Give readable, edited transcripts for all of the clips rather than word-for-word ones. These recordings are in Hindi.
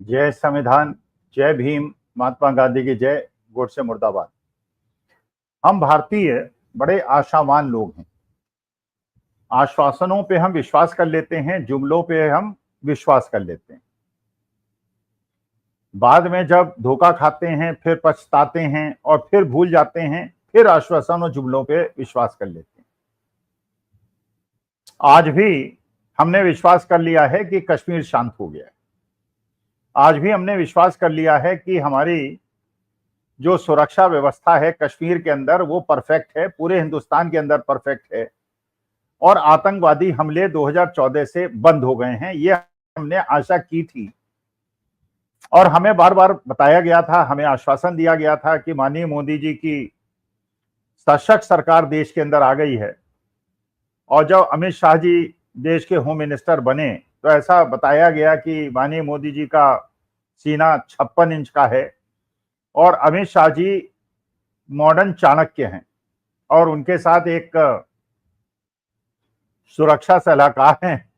जय संविधान, जय भीम, महात्मा गांधी की जय, गोडसे मुर्दाबाद। हम भारतीय बड़े आशावान लोग हैं। आश्वासनों पे हम विश्वास कर लेते हैं, जुमलों पे हम विश्वास कर लेते हैं। बाद में जब धोखा खाते हैं, फिर पछताते हैं और फिर भूल जाते हैं, फिर आश्वासन और जुमलों पे विश्वास कर लेते हैं। आज भी हमने विश्वास कर लिया है कि कश्मीर शांत हो गया है। आज भी हमने विश्वास कर लिया है कि हमारी जो सुरक्षा व्यवस्था है कश्मीर के अंदर वो परफेक्ट है, पूरे हिंदुस्तान के अंदर परफेक्ट है और आतंकवादी हमले 2014 से बंद हो गए हैं। ये हमने आशा की थी और हमें बार बार बताया गया था, हमें आश्वासन दिया गया था कि माननीय मोदी जी की सशक्त सरकार देश के अंदर आ गई है। और जब अमित शाह जी देश के होम मिनिस्टर बने तो ऐसा बताया गया कि माननीय मोदी जी का सीना 56 इंच का है और अमित शाह जी मॉडर्न चाणक्य हैं और उनके साथ एक सुरक्षा सलाहकार हैं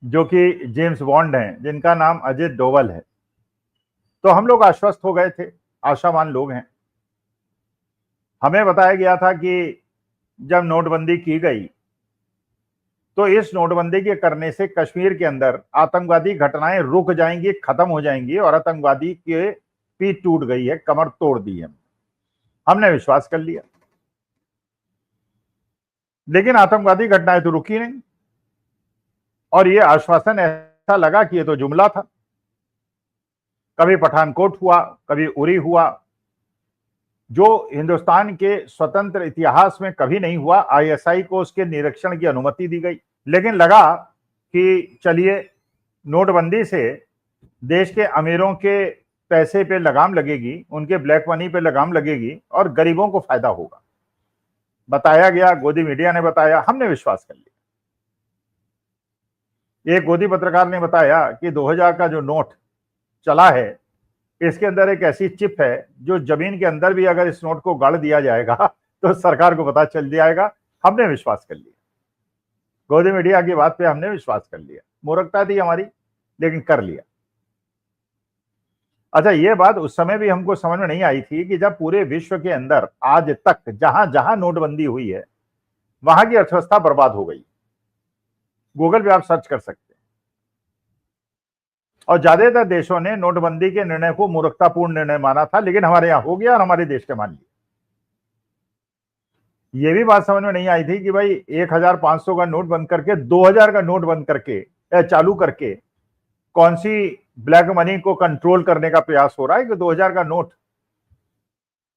जो कि जेम्स बॉन्ड हैं, जिनका नाम अजित डोवल है। तो हम लोग आश्वस्त हो गए थे, आशावान लोग हैं। हमें बताया गया था कि जब नोटबंदी की गई तो इस नोटबंदी के करने से कश्मीर के अंदर आतंकवादी घटनाएं रुक जाएंगी, खत्म हो जाएंगी और आतंकवादी की पीठ टूट गई है, कमर तोड़ दी है। हमने विश्वास कर लिया, लेकिन आतंकवादी घटनाएं तो रुकी नहीं और ये आश्वासन ऐसा लगा कि ये तो जुमला था। कभी पठानकोट हुआ, कभी उरी हुआ, जो हिंदुस्तान के स्वतंत्र इतिहास में कभी नहीं हुआ। आईएसआई को उसके निरीक्षण की अनुमति दी गई, लेकिन लगा कि चलिए नोटबंदी से देश के अमीरों के पैसे पे लगाम लगेगी, उनके ब्लैक मनी पे लगाम लगेगी और गरीबों को फायदा होगा। बताया गया, गोदी मीडिया ने बताया, हमने विश्वास कर लिया। एक गोदी पत्रकार ने बताया कि 2000 का जो नोट चला है इसके अंदर एक ऐसी चिप है जो जमीन के अंदर भी अगर इस नोट को गाड़ दिया जाएगा तो सरकार को पता चल जाएगा। हमने विश्वास कर लिया, गोदी मीडिया की बात पे हमने विश्वास कर लिया। मूर्खता थी हमारी, लेकिन कर लिया। अच्छा, ये बात उस समय भी हमको समझ में नहीं आई थी कि जब पूरे विश्व के अंदर आज तक जहां जहां नोटबंदी हुई है वहां की अर्थव्यवस्था बर्बाद हो गई। गूगल पे आप सर्च कर सकते हैं। और ज्यादातर देशों ने नोटबंदी के निर्णय को मूर्खतापूर्ण निर्णय माना था, लेकिन हमारे यहां हो गया और हमारे देश के मान लिया। ये भी बात समझ में नहीं आई थी कि भाई 1500 का नोट बंद करके 2000 का नोट बंद करके चालू करके कौन सी ब्लैक मनी को कंट्रोल करने का प्रयास हो रहा है कि 2000 का नोट,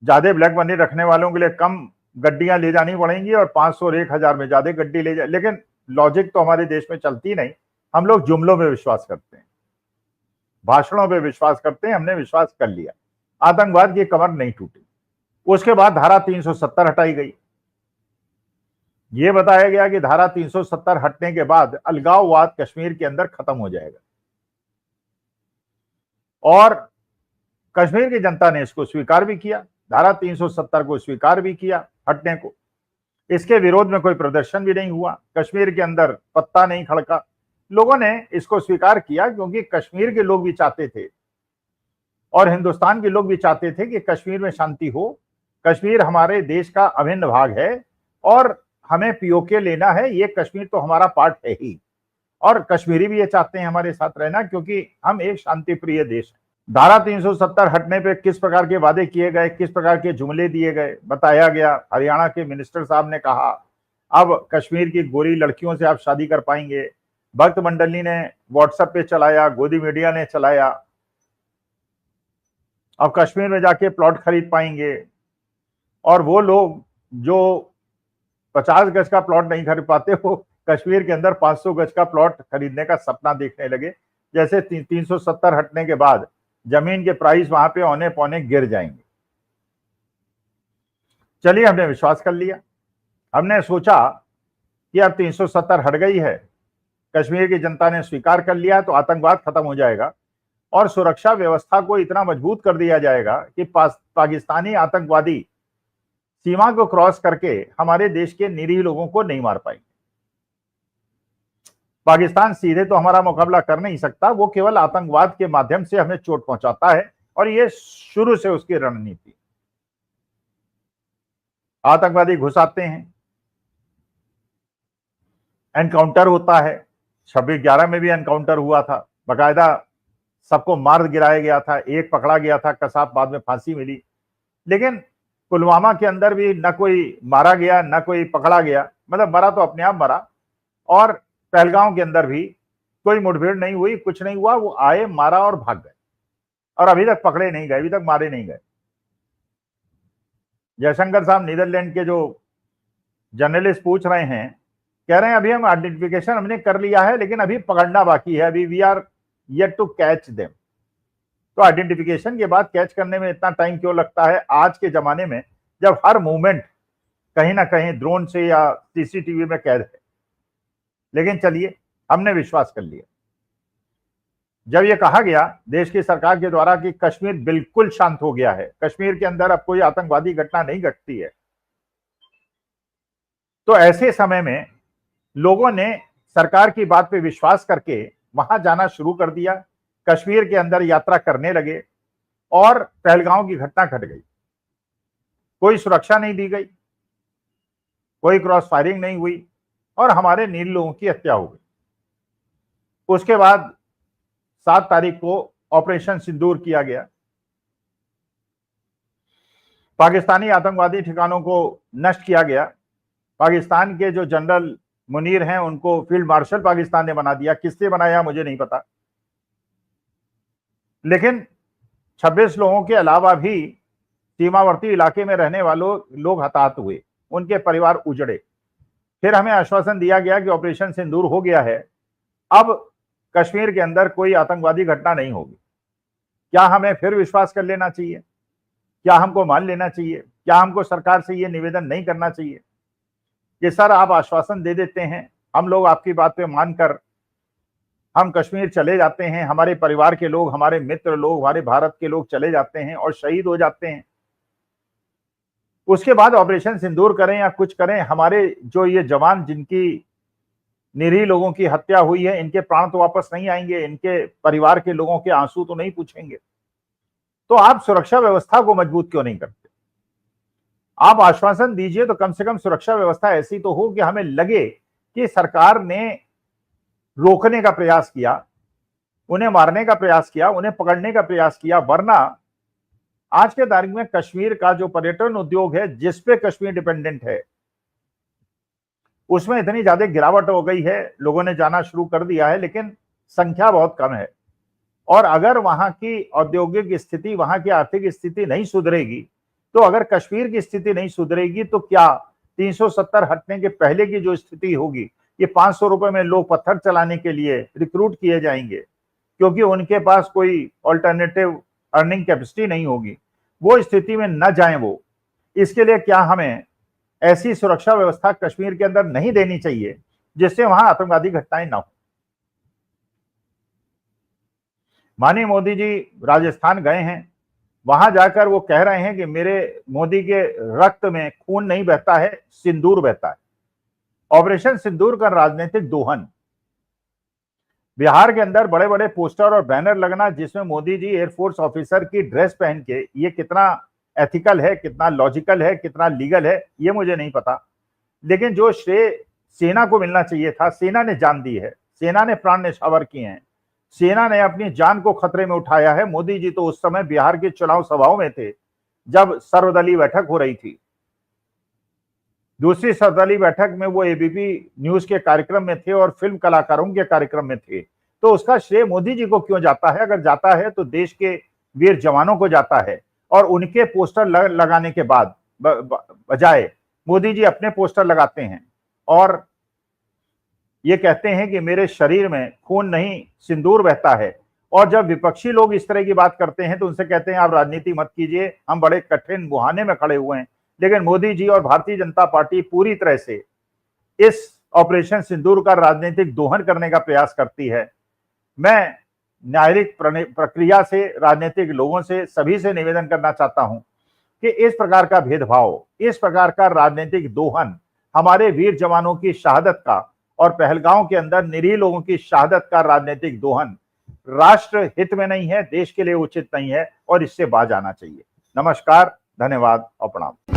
ज्यादा ब्लैक मनी रखने वालों के लिए कम गड्डियां ले जानी पड़ेंगी और 500 और 1000 में ज्यादा गड्डी ले जाए। लेकिन लॉजिक तो हमारे देश में चलती नहीं। हम लोग जुमलों में विश्वास करते हैं, भाषणों पे विश्वास करते हैं। हमने विश्वास कर लिया, आतंकवाद की कमर नहीं टूटी। उसके बाद धारा 370 हटाई गई। यह बताया गया कि धारा 370 हटने के बाद अलगाववाद कश्मीर के अंदर खत्म हो जाएगा और कश्मीर की जनता ने इसको स्वीकार भी किया, धारा 370 को स्वीकार भी किया हटने को। इसके विरोध में कोई प्रदर्शन भी नहीं हुआ, कश्मीर के अंदर पत्ता नहीं खड़का। लोगों ने इसको स्वीकार किया क्योंकि कश्मीर के लोग भी चाहते थे और हिंदुस्तान के लोग भी चाहते थे कि कश्मीर में शांति हो। कश्मीर हमारे देश का अभिन्न भाग है और हमें पीओके लेना है। ये कश्मीर तो हमारा पार्ट है ही और कश्मीरी भी ये चाहते हैं हमारे साथ रहना, क्योंकि हम एक शांति प्रिय देश हैं। धारा 370 हटने पे किस प्रकार के वादे किए गए, किस प्रकार के जुमले दिए गए, बताया गया। हरियाणा के मिनिस्टर साहब ने कहा अब कश्मीर की गोरी लड़कियों से आप शादी कर पाएंगे। भक्त मंडली ने व्हाट्सएप पे चलाया, गोदी मीडिया ने चलाया, अब कश्मीर में जाके प्लॉट खरीद पाएंगे। और वो लोग जो 50 गज का प्लॉट नहीं खरीद पाते वो कश्मीर के अंदर 500 गज का प्लॉट खरीदने का सपना देखने लगे। जैसे 370 हटने के बाद जमीन के प्राइस वहां पे औने पौने गिर जाएंगे। चलिए, हमने विश्वास कर लिया। हमने सोचा कि अब 370 हट गई है, कश्मीर की जनता ने स्वीकार कर लिया तो आतंकवाद खत्म हो जाएगा और सुरक्षा व्यवस्था को इतना मजबूत कर दिया जाएगा कि पाकिस्तानी आतंकवादी सीमा को क्रॉस करके हमारे देश के निरीह लोगों को नहीं मार पाएंगे। पाकिस्तान सीधे तो हमारा मुकाबला कर नहीं सकता, वो केवल आतंकवाद के माध्यम से हमें चोट पहुंचाता है और ये शुरू से उसकी रणनीति। आतंकवादी घुस आते हैं, एनकाउंटर होता है, 26/11 में भी एनकाउंटर हुआ था, बकायदा सबको मार गिराया गया था, एक पकड़ा गया था कसाब, बाद में फांसी मिली। लेकिन पुलवामा के अंदर भी न कोई मारा गया न कोई पकड़ा गया, मतलब मरा तो अपने आप मरा। और पहलगांव के अंदर भी कोई मुठभेड़ नहीं हुई, कुछ नहीं हुआ, वो आए, मारा और भाग गए, और अभी तक पकड़े नहीं गए, अभी तक मारे नहीं गए। जयशंकर साहब नीदरलैंड के जो जर्नलिस्ट पूछ रहे हैं, कह रहे हैं अभी हम आइडेंटिफिकेशन हमने कर लिया है लेकिन अभी पकड़ना बाकी है, अभी we are yet to catch them. तो आइडेंटिफिकेशन के बाद कैच करने में इतना टाइम क्यों लगता है आज के जमाने में, जब हर मूवमेंट कहीं ना कहीं ड्रोन से या सीसीटीवी में कैद है। लेकिन चलिए, हमने विश्वास कर लिया। जब यह कहा गया देश की सरकार के द्वारा कि कश्मीर बिल्कुल शांत हो गया है, कश्मीर के अंदर अब कोई आतंकवादी घटना नहीं घटती है, तो ऐसे समय में लोगों ने सरकार की बात पे विश्वास करके वहां जाना शुरू कर दिया, कश्मीर के अंदर यात्रा करने लगे और पहलगांव की घटना घट गई। कोई सुरक्षा नहीं दी गई, कोई क्रॉस फायरिंग नहीं हुई और हमारे नील लोगों की हत्या हो गई। उसके बाद 7 तारीख को ऑपरेशन सिंदूर किया गया। पाकिस्तानी आतंकवादी ठिकानों को नष्ट किया गया। पाकिस्तान के जो जनरल मुनीर हैं उनको फील्ड मार्शल पाकिस्तान ने बना दिया, किससे बनाया मुझे नहीं पता। लेकिन 26 लोगों के अलावा भी सीमावर्ती इलाके में रहने वालों लोग हताहत हुए, उनके परिवार उजड़े। फिर हमें आश्वासन दिया गया कि ऑपरेशन सिंदूर हो गया है, अब कश्मीर के अंदर कोई आतंकवादी घटना नहीं होगी। क्या हमें फिर विश्वास कर लेना चाहिए? क्या हमको मान लेना चाहिए? क्या हमको सरकार से ये निवेदन नहीं करना चाहिए कि सर आप आश्वासन दे देते हैं, हम लोग आपकी बात पे मानकर हम कश्मीर चले जाते हैं, हमारे परिवार के लोग, हमारे मित्र लोग, हमारे भारत के लोग चले जाते हैं और शहीद हो जाते हैं, उसके बाद ऑपरेशन सिंदूर करें या कुछ करें, हमारे जो ये जवान जिनकी निरीह लोगों की हत्या हुई है, इनके प्राण तो वापस नहीं आएंगे, इनके परिवार के लोगों के आंसू तो नहीं पूछेंगे। तो आप सुरक्षा व्यवस्था को मजबूत क्यों नहीं करते? आप आश्वासन दीजिए तो कम से कम सुरक्षा व्यवस्था ऐसी तो हो कि हमें लगे कि सरकार ने रोकने का प्रयास किया, उन्हें मारने का प्रयास किया, उन्हें पकड़ने का प्रयास किया। वरना आज के तारीख में कश्मीर का जो पर्यटन उद्योग है, जिसपे कश्मीर डिपेंडेंट है, उसमें इतनी ज्यादा गिरावट हो गई है, लोगों ने जाना शुरू कर दिया है, लेकिन संख्या बहुत कम है। और अगर वहां की औद्योगिक स्थिति, वहां की आर्थिक स्थिति नहीं सुधरेगी, तो अगर कश्मीर की स्थिति नहीं सुधरेगी, तो क्या 370 हटने के पहले की जो स्थिति होगी, ये 500 रुपए में लोग पत्थर चलाने के लिए रिक्रूट किए जाएंगे क्योंकि उनके पास कोई ऑल्टरनेटिव अर्निंग कैपेसिटी नहीं होगी, वो स्थिति में न जाए वो। इसके लिए क्या हमें ऐसी सुरक्षा व्यवस्था कश्मीर के अंदर नहीं देनी चाहिए जिससे वहां आतंकवादी घटनाएं ना हो? माननीय मोदी जी राजस्थान गए हैं, वहां जाकर वो कह रहे हैं कि मेरे मोदी के रक्त में खून नहीं बहता है, सिंदूर बहता है। ऑपरेशन सिंदूर का राजनीतिक दोहन, बिहार के अंदर बड़े बड़े पोस्टर और बैनर लगना जिसमें मोदी जी एयरफोर्स ऑफिसर की ड्रेस पहन के, ये कितना एथिकल है, कितना लॉजिकल है, कितना लीगल है, ये मुझे नहीं पता। लेकिन जो श्रेय सेना को मिलना चाहिए था, सेना ने जान दी है, सेना ने प्राण न्यौछावर किए हैं, सेना ने अपनी जान को खतरे में उठाया है। मोदी जी तो उस समय बिहार की चुनाव सभाओं में थे जब सर्वदलीय बैठक हो रही थी। दूसरी सर्वदलीय बैठक में वो एबीपी न्यूज के कार्यक्रम में थे और फिल्म कलाकारों के कार्यक्रम में थे। तो उसका श्रेय मोदी जी को क्यों जाता है? अगर जाता है तो देश के वीर जवानों को जाता है। और उनके पोस्टर लगाने के बाद बजाय मोदी जी अपने पोस्टर लगाते हैं और ये कहते हैं कि मेरे शरीर में खून नहीं सिंदूर बहता है। और जब विपक्षी लोग इस तरह की बात करते हैं तो उनसे कहते हैं आप राजनीति मत कीजिए, हम बड़े कठिन मुहाने में खड़े हुए हैं। लेकिन मोदी जी और भारतीय जनता पार्टी पूरी तरह से इस ऑपरेशन सिंदूर का राजनीतिक दोहन करने का प्रयास करती है। मैं न्यायिक प्रक्रिया से, राजनीतिक लोगों से, सभी से निवेदन करना चाहता हूं कि इस प्रकार का भेदभाव, इस प्रकार का राजनीतिक दोहन हमारे वीर जवानों की शहादत का और पहलगांव के अंदर निरीह लोगों की शहादत का राजनीतिक दोहन राष्ट्र हित में नहीं है, देश के लिए उचित नहीं है और इससे बाज आना चाहिए। नमस्कार, धन्यवाद और प्रणाम।